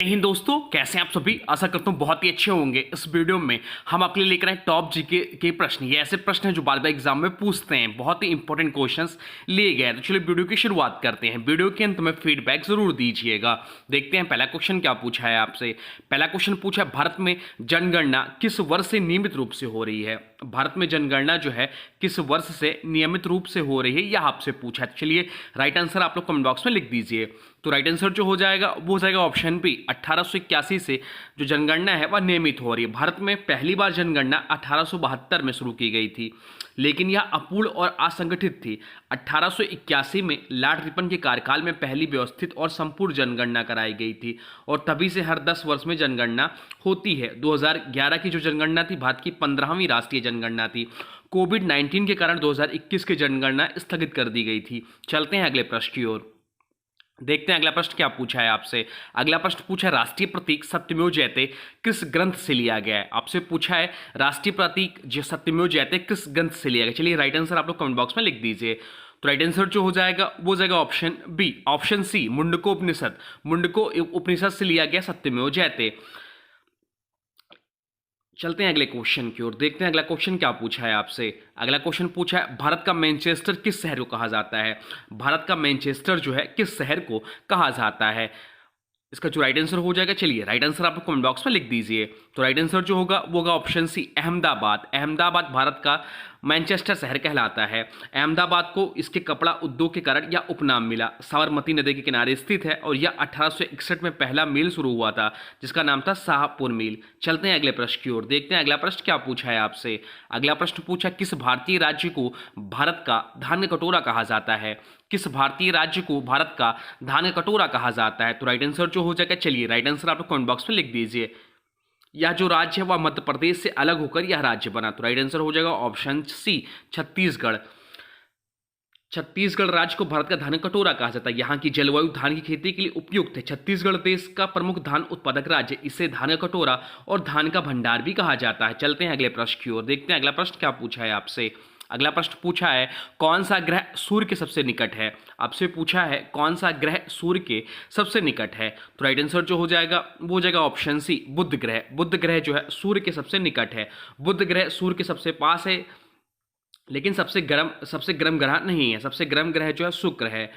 जय हिंद दोस्तों, कैसे हैं आप सभी। आशा करता हूँ बहुत ही अच्छे होंगे। इस वीडियो में हम आपके लिए लेकर आए टॉप जीके के प्रश्न। ये ऐसे प्रश्न हैं जो बार बार एग्जाम में पूछते हैं, बहुत ही इंपॉर्टेंट क्वेश्चंस लिए गए हैं। तो चलिए वीडियो की शुरुआत करते हैं। वीडियो के अंत में फीडबैक जरूर दीजिएगा। देखते हैं पहला क्वेश्चन क्या पूछा है आपसे। पहला क्वेश्चन पूछा है, भारत में जनगणना किस वर्ष से नियमित रूप से हो रही है। भारत में जनगणना जो है किस वर्ष से नियमित रूप से हो रही है, यह आपसे पूछा है। चलिए राइट आंसर आप लोग कमेंट बॉक्स में लिख दीजिए। तो राइट आंसर जो हो जाएगा वो हो जाएगा ऑप्शन बी। 1881 से जो जनगणना है वह नियमित हो रही है। भारत में पहली बार जनगणना 1872 में शुरू की गई थी, लेकिन यह अपूर्ण और असंगठित थी। 1881 में लॉर्ड रिपन के कार्यकाल में पहली व्यवस्थित और संपूर्ण जनगणना कराई गई थी, और तभी से हर 10 वर्ष में जनगणना होती है। 2011 की जो जनगणना थी भारत की 15वीं राष्ट्रीय जनगणना थी। कोविड-19 के कारण 2021 की जनगणना स्थगित कर दी गई थी। चलते हैं अगले प्रश्न की ओर। देखते हैं अगला प्रश्न क्या पूछा है आपसे। अगला प्रश्न पूछा है, राष्ट्रीय प्रतीक सत्यमेव जयते किस ग्रंथ से लिया गया है। आपसे पूछा है राष्ट्रीय प्रतीक जो सत्यमेव जयते किस ग्रंथ से लिया गया। चलिए राइट आंसर आप लोग कमेंट बॉक्स में लिख दीजिए। तो राइट आंसर जो हो जाएगा वो जाएगा option B, option C, Mundaka Upanishad. Mundaka Upanishad से लिया गया सत्यमेव जयते। चलते हैं अगले क्वेश्चन की ओर। देखते हैं अगला क्वेश्चन क्या पूछा है आपसे। अगला क्वेश्चन पूछा है, भारत का मैनचेस्टर किस शहर को कहा जाता है। भारत का मैनचेस्टर जो है किस शहर को कहा जाता है। इसका जो राइट आंसर हो जाएगा, चलिए राइट आंसर आप कमेंट बॉक्स में लिख दीजिए। तो राइट आंसर जो होगा वो होगा ऑप्शन सी, अहमदाबाद। अहमदाबाद भारत का मैनचेस्टर शहर कहलाता है। अहमदाबाद को इसके कपड़ा उद्योग के कारण यह उपनाम मिला। साबरमती नदी के किनारे स्थित है और यह 1861 में पहला मिल शुरू हुआ था, जिसका नाम था शाहपुर मिल। चलते हैं अगले प्रश्न की ओर। देखते हैं अगला प्रश्न क्या पूछा है आपसे। अगला प्रश्न पूछा, किस भारतीय राज्य को भारत का धान्य कटोरा कहा जाता है। किस भारतीय राज्य को भारत का धान्य कटोरा कहा जाता है। तो राइट आंसर जो हो जाएगा, चलिए राइट आंसर आप कमेंट बॉक्स में लिख दीजिए। यह जो राज्य है वह मध्य प्रदेश से अलग होकर यह राज्य बना। तो राइट आंसर हो जाएगा ऑप्शन सी, छत्तीसगढ़। छत्तीसगढ़ राज्य को भारत का धान कटोरा कहा जाता है। यहाँ की जलवायु धान की खेती के लिए उपयुक्त है। छत्तीसगढ़ देश का प्रमुख धान उत्पादक राज्य, इसे धान कटोरा और धान का भंडार भी कहा जाता है। चलते हैं अगले प्रश्न की ओर। देखते हैं अगला प्रश्न क्या पूछा है आपसे। अगला प्रश्न पूछा है, कौन सा ग्रह सूर्य के सबसे निकट है। आपसे पूछा है कौन सा ग्रह सूर्य के सबसे निकट है। तो राइट आंसर जो हो जाएगा वो हो जाएगा ऑप्शन सी, बुध ग्रह। बुध ग्रह जो है सूर्य के सबसे निकट है। बुध ग्रह सूर्य के सबसे पास है, लेकिन सबसे गर्म ग्रह नहीं है। सबसे गर्म ग्रह जो है शुक्र है।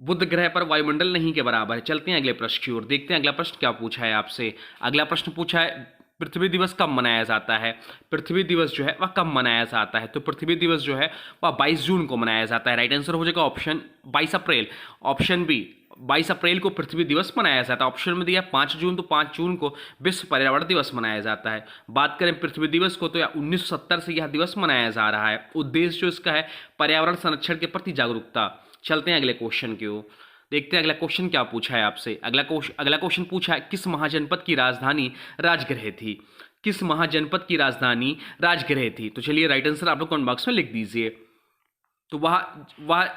बुध ग्रह पर वायुमंडल नहीं के बराबर है। चलते हैं अगले प्रश्न की ओर। देखते हैं अगला प्रश्न क्या पूछा है आपसे। अगला प्रश्न पूछा है, पृथ्वी दिवस कब मनाया जाता है। पृथ्वी दिवस जो है वह कब मनाया जाता है। तो पृथ्वी दिवस जो है वह 22 जून को मनाया जाता है। राइट आंसर हो जाएगा ऑप्शन 22 अप्रैल, ऑप्शन बी। 22 अप्रैल को पृथ्वी दिवस मनाया जाता है। ऑप्शन में दिया 5 जून, तो 5 जून को विश्व पर्यावरण दिवस मनाया जाता है। बात करें पृथ्वी दिवस को, तो यह 1970 से यह दिवस मनाया जा रहा है। उद्देश्य जो इसका है पर्यावरण संरक्षण के प्रति जागरूकता। चलते हैं अगले क्वेश्चन की ओर। देखते हैं अगला क्वेश्चन क्या पूछा है आपसे। अगला क्वेश्चन पूछा है, किस महाजनपद की राजधानी राजगृह थी। किस महाजनपद की राजधानी राजगृह थी। तो चलिए राइट आंसर आप लोग कमेंट बॉक्स में लिख दीजिए। तो वह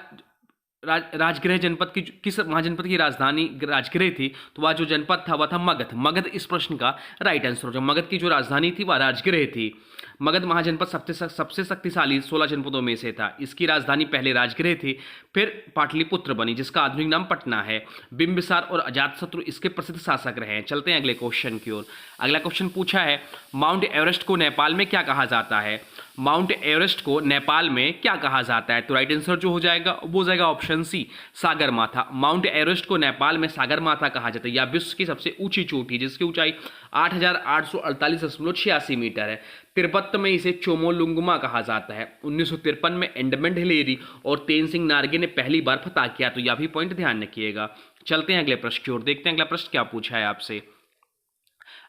राजगृह जनपद की किस महाजनपद की राजधानी राजगृह थी। तो वह जो जनपद था वह था मगध। मगध इस प्रश्न का राइट आंसर हो जाएगा। मगध की जो राजधानी थी वह राजगृह थी। मगध महाजनपद सबसे शक्तिशाली 16 जनपदों में से था। इसकी राजधानी पहले राजगृह थी, फिर पाटलिपुत्र बनी, जिसका आधुनिक नाम पटना है। बिंबिसार और अजातशत्रु इसके प्रसिद्ध शासक रहे हैं। चलते हैं अगले क्वेश्चन की ओर। अगला क्वेश्चन पूछा है, माउंट एवरेस्ट को नेपाल में क्या कहा जाता है। माउंट एवरेस्ट को नेपाल में क्या कहा जाता है। तो राइट आंसर जो हो जाएगा वो जाएगा option C, Sagarmatha. Mount Everest को नेपाल में सागरमाथा कहा जाता है। यह विश्व की सबसे ऊंची चोटी है, जिसकी ऊंचाई 8,848.86 मीटर है। तिब्बत में इसे चोमोलुंगमा कहा जाता है। 1953 में एंडमंड हिलेरी और तेनसिंग नार्गे ने पहली बार फतह किया। तो यह भी पॉइंट ध्यान रखिएगा। चलते हैं अगले प्रश्न की ओर। देखते हैं अगला प्रश्न क्या पूछा है आपसे।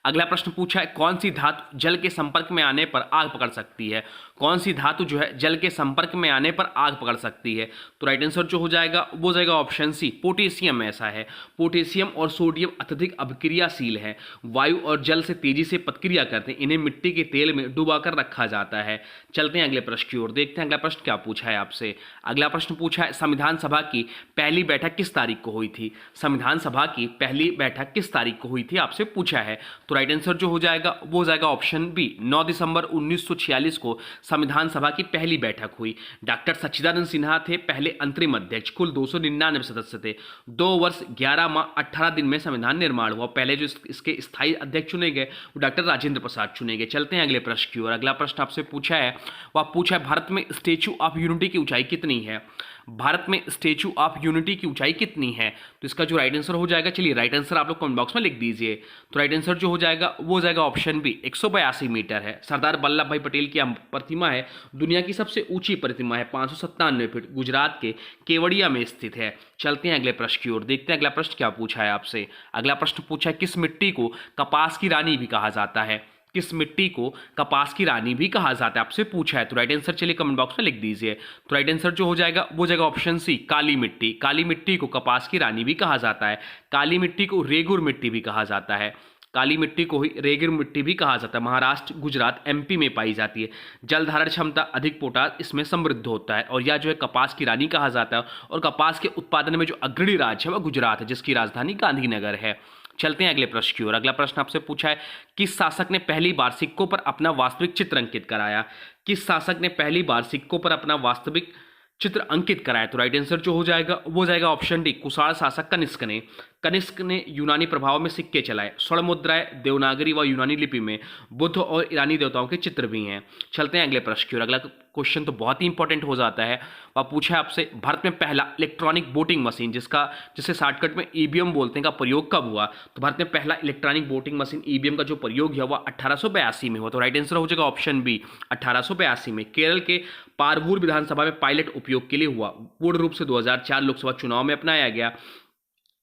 अगला प्रश्न पूछा है, कौन सी धातु जल के संपर्क में आने पर आग पकड़ सकती है। कौन सी धातु जो है जल के संपर्क में आने पर आग पकड़ सकती है। तो राइट आंसर जो हो जाएगा वो जाएगा ऑप्शन सी, पोटेशियम। ऐसा है, पोटेशियम और सोडियम अत्यधिक अभिक्रियाशील है, वायु और जल से तेजी से प्रतिक्रिया करते हैं। इन्हें मिट्टी के तेल में डुबाकर रखा जाता है। चलते हैं अगले प्रश्न की ओर। देखते हैं अगला प्रश्न क्या पूछा है आपसे। अगला प्रश्न पूछा है, संविधान सभा की पहली बैठक किस तारीख को हुई थी। संविधान सभा की पहली बैठक किस तारीख को हुई थी आपसे पूछा है। तो राइट आंसर जो हो जाएगा वो हो जाएगा ऑप्शन बी। 9 दिसंबर 1946 को संविधान सभा की पहली बैठक हुई। डॉक्टर सच्चिदानंद सिन्हा थे पहले अंतरिम अध्यक्ष। कुल 299 सदस्य थे। 2 वर्ष 11 माह 18 दिन में संविधान निर्माण हुआ। पहले जो इसके स्थायी अध्यक्ष चुने गए वो डॉक्टर राजेंद्र प्रसाद चुने गए। चलते हैं अगले प्रश्न की ओर। अगला प्रश्न आपसे पूछा है, वह पूछा है भारत में स्टैच्यू ऑफ यूनिटी की ऊंचाई कितनी है? भारत में स्टैच्यू ऑफ यूनिटी की ऊंचाई कितनी है? तो इसका जो राइट आंसर हो जाएगा, चलिए राइट आंसर आप लोग कमेंट बॉक्स में लिख दीजिए। तो राइट आंसर जो हो जाएगा वो हो जाएगा ऑप्शन बी, 182 मीटर है। सरदार वल्लभ भाई पटेल की प्रतिमा है, दुनिया की सबसे ऊंची प्रतिमा है, 597 फीट, गुजरात के केवड़िया में स्थित है। चलते हैं अगले प्रश्न की ओर, देखते हैं अगला प्रश्न क्या पूछा है आपसे। अगला प्रश्न पूछा है, किस मिट्टी को कपास की रानी भी कहा जाता है? किस मिट्टी को कपास की रानी भी कहा जाता है, आपसे पूछा है। तो राइट आंसर चलिए कमेंट बॉक्स में लिख दीजिए। तो राइट आंसर जो हो जाएगा वो जाएगा ऑप्शन सी, काली मिट्टी। काली मिट्टी को कपास की रानी भी कहा जाता है। काली मिट्टी को रेगुर मिट्टी भी कहा जाता है। काली मिट्टी को ही रेगिर मिट्टी भी कहा जाता है। महाराष्ट्र, गुजरात, एमपी में पाई जाती है। जल धारण क्षमता अधिक, पोटास इसमें समृद्ध होता है। और यह जो है कपास की रानी कहा जाता है। और कपास के उत्पादन में जो अग्रणी राज्य है वह गुजरात है, जिसकी राजधानी गांधीनगर है। चलते हैं अगले प्रश्न की ओर। अगला प्रश्न आपसे पूछा है, किस शासक ने पहली बार सिक्कों पर अपना वास्तविक चित्र अंकित कराया? किस शासक ने पहली बार सिक्कों पर अपना वास्तविक चित्र अंकित कराया? तो राइट आंसर जो हो जाएगा वो जाएगा ऑप्शन डी, कुषाण शासक कनिष्क ने। कनिष्क ने यूनानी प्रभाव में सिक्के चलाए। स्वर्ण मुद्राएं, देवनागरी व यूनानी लिपि में बुद्ध और ईरानी देवताओं के चित्र भी हैं। चलते हैं अगले प्रश्न की ओर। अगला क्वेश्चन तो बहुत ही इंपॉर्टेंट हो जाता है। वह पूछा है आपसे, भारत में पहला इलेक्ट्रॉनिक वोटिंग मशीन, जिसे शॉर्टकट में ईवीएम बोलते हैं, का प्रयोग कब हुआ? तो भारत में पहला इलेक्ट्रॉनिक वोटिंग मशीन ईवीएम का जो प्रयोग हुआ वह 1882 में हुआ। तो राइट आंसर हो जाएगा ऑप्शन बी, 1882 में। केरल के पारवूर विधानसभा में पायलट उपयोग के लिए हुआ। पूर्ण रूप से 2004 लोकसभा चुनाव में अपनाया गया।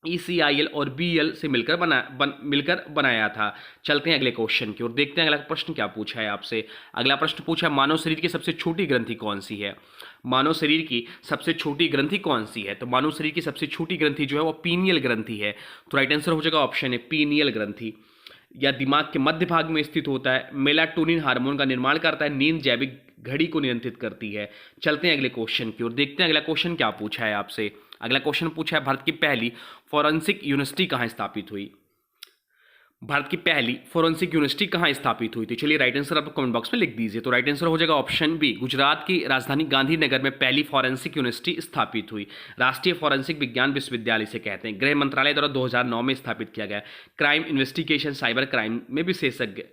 ECIL और BL से मिलकर बनाया था। चलते हैं अगले क्वेश्चन की ओर, देखते हैं अगला प्रश्न क्या पूछा है आपसे। अगला प्रश्न पूछा है, मानव शरीर की सबसे छोटी ग्रंथि कौन सी है? मानव शरीर की सबसे छोटी ग्रंथि कौन सी है? तो मानव शरीर की सबसे छोटी ग्रंथि जो है वो पीनियल ग्रंथि है। तो राइट आंसर हो जाएगा ऑप्शन है, पीनियल ग्रंथि। या दिमाग के मध्य भाग में स्थित होता है। मेलाटोनिन हार्मोन का निर्माण करता है। नींद जैविक घड़ी को नियंत्रित करती है। चलते हैं अगले क्वेश्चन की ओर, देखते हैं अगला क्वेश्चन क्या पूछा है आपसे। अगला क्वेश्चन पूछा है, भारत की पहली फॉरेंसिक यूनिवर्सिटी कहाँ स्थापित हुई? भारत की पहली फॉरेंसिक यूनिवर्सिटी कहाँ स्थापित हुई थी? चलिए राइट आंसर आप कमेंट बॉक्स में लिख दीजिए। तो राइट आंसर हो जाएगा ऑप्शन बी, गुजरात की राजधानी गांधीनगर में पहली फॉरेंसिक यूनिवर्सिटी स्थापित हुई। राष्ट्रीय फॉरेंसिक विज्ञान विश्वविद्यालय से कहते हैं। गृह मंत्रालय द्वारा 2009 में स्थापित किया गया। क्राइम इन्वेस्टिगेशन, साइबर क्राइम में विशेषज्ञ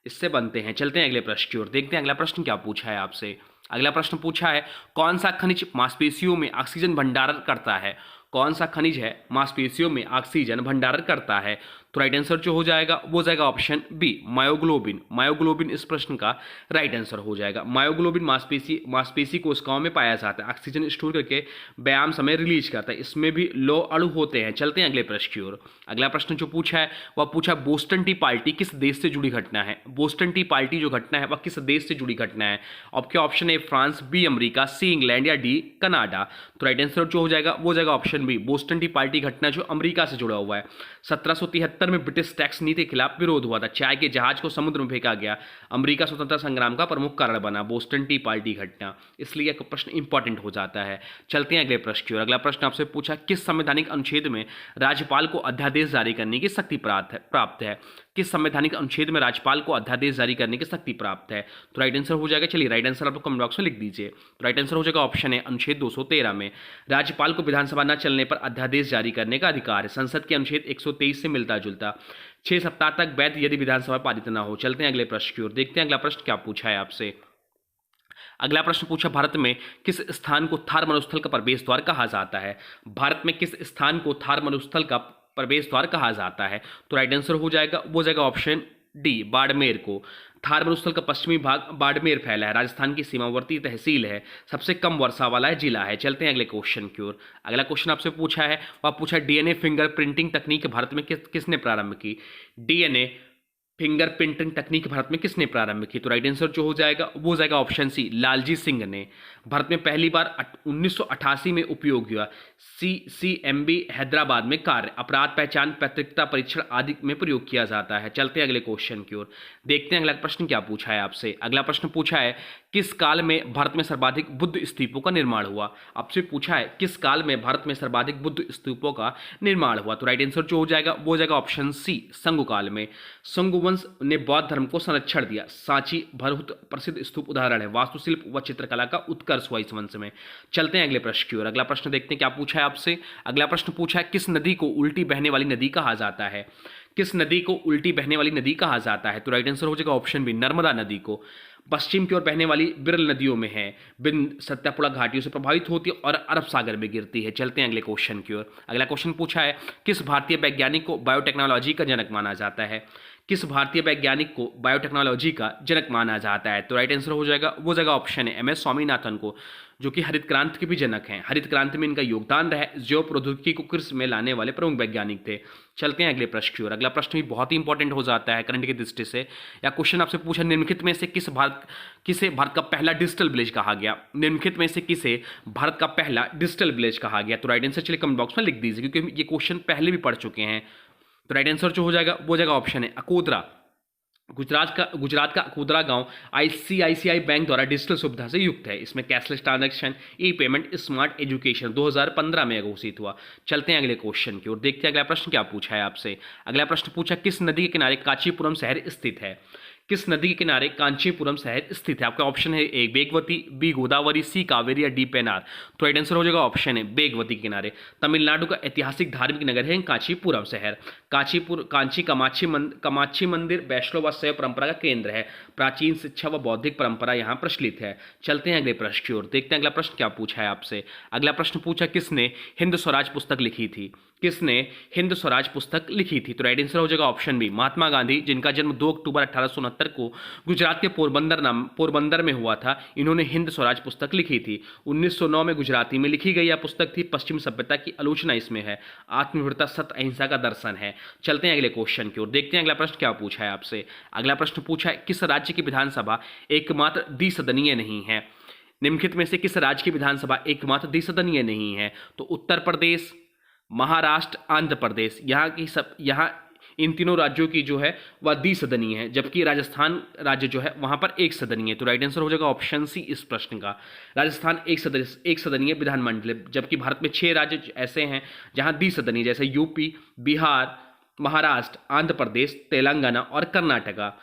इससे बनते हैं। चलते हैं अगले प्रश्न की ओर, देखते हैं अगला प्रश्न क्या पूछा है आपसे। अगला प्रश्न पूछा है, कौन सा खनिज मांसपेशियों में ऑक्सीजन भंडारण करता है? कौन सा खनिज है मांसपेशियों में ऑक्सीजन भंडारण करता है? तो राइट आंसर जो हो जाएगा वो जाएगा ऑप्शन बी, मायोग्लोबिन। मायोग्लोबिन इस प्रश्न का राइट आंसर हो जाएगा। मायोग्लोबिन मांसपेशी कोशिकाओं में पाया जाता है। ऑक्सीजन स्टोर करके व्यायाम समय रिलीज करता है। इसमें भी लौह अणु होते हैं। चलते हैं अगले प्रश्न की ओर। अगला प्रश्न जो पूछा है वह पूछा, बोस्टन टी पार्टी किस देश से जुड़ी घटना है? बोस्टन टी पार्टी जो घटना है वह किस देश से जुड़ी घटना है? आपके ऑप्शन है France, B America, C England या डी कनाडा। तो राइट आंसर जो हो जाएगा वो जाएगा option B, Boston tea party घटना जो अमेरिका से जुड़ा हुआ है। 1773 में ब्रिटिश टैक्स नीति के खिलाफ विरोध हुआ था। चाय के जहाज को समुद्र में फेंका गया। अमेरिका स्वतंत्रता संग्राम का प्रमुख कारण बना बोस्टन टी पार्टी घटना। इसलिए एक प्रश्न इंपॉर्टेंट हो जाता है। चलते हैं अगले प्रश्न की ओर। अगला प्रश्न आपसे पूछा, किस संवैधानिक अनुच्छेद में राज्यपाल को अध्यादेश जारी करने की शक्ति प्राप्त है? किस संवैधानिक अनुच्छेद में राज्यपाल को अध्यादेश जारी करने की शक्ति प्राप्त है? तो राइट आंसर हो जाएगा, चलिए राइट आंसर आप कमेंट बॉक्स में लिख दीजिए। तो राइट आंसर हो जाएगा ऑप्शन है, अनुच्छेद 213 में राज्यपाल को विधानसभा न चलने पर अध्यादेश जारी करने का अधिकार है। संसद के अनुच्छेद 123 से मिलता जुलता। 6 सप्ताह तक वैध यदि विधानसभा पारित न हो। चलते हैं अगले प्रश्न की ओर, देखते हैं अगला प्रश्न क्या पूछा है आपसे। अगला प्रश्न पूछा, भारत में किस स्थान को थार मरुस्थल का प्रवेश द्वार कहा जाता है? भारत में किस स्थान को थार मरुस्थल का प्रवेश द्वार कहा जाता है? तो राइट आंसर हो जाएगा वो जाएगा ऑप्शन डी, बाड़मेर को। थार मरुस्थल का पश्चिमी भाग बाड़मेर फैला है। राजस्थान की सीमावर्ती तहसील है। सबसे कम वर्षा वाला जिला है। चलते हैं अगले क्वेश्चन की ओर। अगला क्वेश्चन आपसे पूछा है, वह पूछा, डीएनए फिंगर प्रिंटिंग तकनीक भारत में किसने प्रारंभ की? डीएनए फिंगर प्रिंटिंग तकनीक भारत में किसने प्रारंभ की? तो राइट आंसर जो हो जाएगा वो जाएगा ऑप्शन सी, लालजी सिंह ने। भारत में पहली बार 1988 में उपयोग हुआ। CCMB हैदराबाद में कार्य, अपराध पहचान, पैतृकता परीक्षण आदि में प्रयोग किया जाता है। चलते हैं अगले क्वेश्चन की ओर, देखते हैं अगला प्रश्न क्या पूछा है आपसे। अगला प्रश्न पूछा है, किस काल में भारत में सर्वाधिक बुद्ध स्तूपों का निर्माण हुआ? आपसे पूछा है किस काल में भारत में सर्वाधिक बुद्ध स्तूपों का निर्माण हुआ, तो राइट आंसर जो हो जाएगा वो हो जाएगा ऑप्शन सी, संगु काल में। संगु वंश ने बौद्ध धर्म को संरक्षण दिया। सांची बहुत प्रसिद्ध स्तूप उदाहरण है। वास्तुशिल्प व चित्रकला का उत्कर्ष हुआ इस वंश में। चलते हैं अगले प्रश्न की ओर। अगला प्रश्न देखते हैं क्या पूछा है आपसे। अगला प्रश्न पूछा है किस नदी को उल्टी बहने वाली नदी कहा जाता है? किस नदी को उल्टी बहने वाली नदी कहा जाता है? तो राइट आंसर हो जाएगा ऑप्शन बी, नर्मदा नदी को। पश्चिम की ओर बहने वाली विरल नदियों में है, बिंद सत्यापुड़ा घाटियों से प्रभावित होती है और अरब सागर में गिरती है। चलते हैं अगले क्वेश्चन की ओर। अगला क्वेश्चन पूछा है किस भारतीय वैज्ञानिक को बायोटेक्नोलॉजी का जनक माना जाता है? किस भारतीय वैज्ञानिक को बायोटेक्नोलॉजी का जनक माना जाता है? तो राइट आंसर हो जाएगा वो जाएगा ऑप्शन है MS स्वामीनाथन को, जो कि हरित क्रांति के भी जनक हैं। हरित क्रांति में इनका योगदान रहा है। जैव प्रौद्योगिकी को कृषि में लाने वाले प्रमुख वैज्ञानिक थे। चलते हैं अगले प्रश्न की ओर। अगला प्रश्न भी बहुत ही इंपॉर्टेंट हो जाता है करंट की दृष्टि से। या क्वेश्चन आपसे पूछा निम्नलिखित में से किसे भारत का पहला डिजिटल विलेज कहा गया? निम्नलिखित में से किसे भारत का पहला डिजिटल विलेज कहा गया? तो राइट आंसर चलिए कमेंट बॉक्स में लिख दीजिए, क्योंकि ये क्वेश्चन पहले भी पढ़ चुके हैं। तो राइट आंसर जो हो जाएगा वो जाएगा ऑप्शन है अकोदरा। गुजरात का अकोदरा गांव ICICI बैंक द्वारा डिजिटल सुविधा से युक्त है। इसमें कैशलेस ट्रांजैक्शन, ई पेमेंट, स्मार्ट एजुकेशन 2015 में घोषित हुआ। चलते हैं अगले क्वेश्चन की ओर, देखते हैं अगला प्रश्न क्या पूछा है आपसे। अगला प्रश्न पूछा किस नदी के किनारे कांचीपुरम शहर स्थित है? किस नदी के किनारे कांचीपुरम शहर स्थित है? आपका ऑप्शन है ए बेगवती, बी गोदावरी, सी कावेरी या डी पेनार। तो राइट आंसर हो जाएगा ऑप्शन है बेगवती के किनारे। तमिलनाडु का ऐतिहासिक धार्मिक नगर है कांचीपुरम शहर। कांची कामाक्षी मंदिर वैष्णव व शैव परंपरा का केंद्र है। प्राचीन शिक्षा व बौद्धिक परंपरा यहाँ प्रचलित है। चलते हैं अगले प्रश्न की ओर, देखते हैं अगला प्रश्न क्या पूछा है आपसे। अगला प्रश्न पूछा किसने हिंद स्वराज पुस्तक लिखी थी? किसने हिंद स्वराज पुस्तक लिखी थी? तो राइट आंसर हो जाएगा ऑप्शन बी, महात्मा गांधी, जिनका जन्म 2 अक्टूबर 1869 को गुजरात के पोरबंदर में हुआ था। इन्होंने हिंद स्वराज पुस्तक लिखी थी। 1909 में गुजराती में लिखी गई यह पुस्तक थी। पश्चिम सभ्यता की आलोचना इसमें है। आत्मनिर्भरता, सत्य, अहिंसा का दर्शन है। चलते हैं अगले क्वेश्चन की ओर, देखते हैं अगला प्रश्न क्या पूछा है आपसे। अगला प्रश्न पूछा है किस राज्य की विधानसभा एकमात्र द्विसदनीय नहीं है? निम्नलिखित में से किस राज्य की विधानसभा एकमात्र द्विसदनीय नहीं है? तो उत्तर प्रदेश, महाराष्ट्र, आंध्र प्रदेश, यहाँ इन तीनों राज्यों की जो है वह द्विसदनीय है, जबकि राजस्थान राज्य जो है वहां पर एक सदनीय है। तो राइट आंसर हो जाएगा ऑप्शन सी इस प्रश्न का। राजस्थान एक सदनीय विधानमंडल, जबकि भारत में 6 राज्य ऐसे हैं जहां द्विसदनीय, जैसे यूपी, बिहार, महाराष्ट्र, आंध्र प्रदेश, तेलंगाना और कर्नाटका।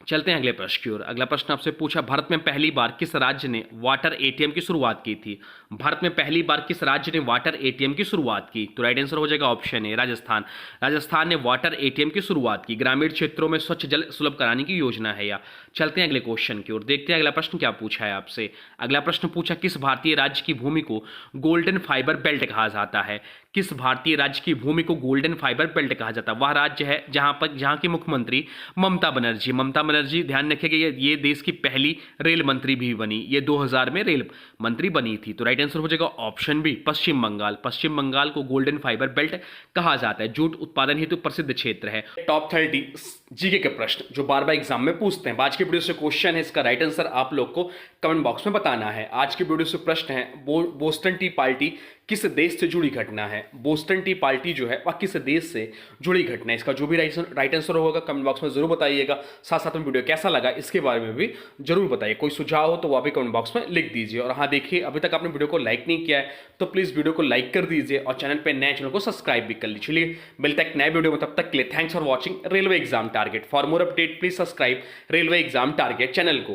चलते हैं अगले प्रश्न की ओर। अगला प्रश्न आपसे पूछा भारत में पहली बार किस राज्य ने वाटर ATM की शुरुआत की थी? भारत में पहली बार किस राज्य ने वाटर ATM की शुरुआत की? तो राइट आंसर हो जाएगा ऑप्शन ए राजस्थान। राजस्थान ने वाटर ATM की शुरुआत की। ग्रामीण क्षेत्रों में स्वच्छ जल सुलभ कराने की योजना है या। चलते हैं अगले क्वेश्चन की ओर, देखते हैं अगला प्रश्न क्या पूछा है आपसे। अगला प्रश्न पूछा किस भारतीय राज्य की भूमि को गोल्डन फाइबर बेल्ट कहा जाता है? किस भारतीय राज्य की भूमि को गोल्डन फाइबर बेल्ट कहा जाता है? वह राज्य है जहां की मुख्यमंत्री ममता बनर्जी, ध्यान रखिएगा, ये देश की पहली रेल मंत्री भी बनी। ये 2000 में रेल मंत्री बनी थी। तो राइट आंसर हो जाएगा ऑप्शन बी, पश्चिम बंगाल। पश्चिम बंगाल को गोल्डन फाइबर बेल्ट कहा जाता है। जूट उत्पादन हेतु प्रसिद्ध क्षेत्र है। टॉप 30 जीके के प्रश्न जो बार बार एग्जाम में पूछते हैं। आज की वीडियो से क्वेश्चन है, इसका राइट आंसर आप लोग को कमेंट बॉक्स में बताना है। आज की वीडियो से प्रश्न है बोस्टन टी पार्टी किस देश से जुड़ी घटना है? बोस्टन टी पार्टी जो है वह किस देश से जुड़ी घटना है? इसका जो भी राइट आंसर होगा कमेंट बॉक्स में जरूर बताइएगा। साथ साथ में वीडियो कैसा लगा इसके बारे में भी जरूर बताइए। कोई सुझाव हो तो वह भी कमेंट बॉक्स में लिख दीजिए। और हाँ देखिए, अभी तक आपने वीडियो को लाइक नहीं किया है तो प्लीज वीडियो को लाइक कर दीजिए और चैनल पर नए चैनल को सब्सक्राइब भी कर लीजिए। चलिए मिलते हैं एक नए वीडियो में, तब तक के लिए thanks for watching railway exam target. For more update please subscribe railway exam target channel को।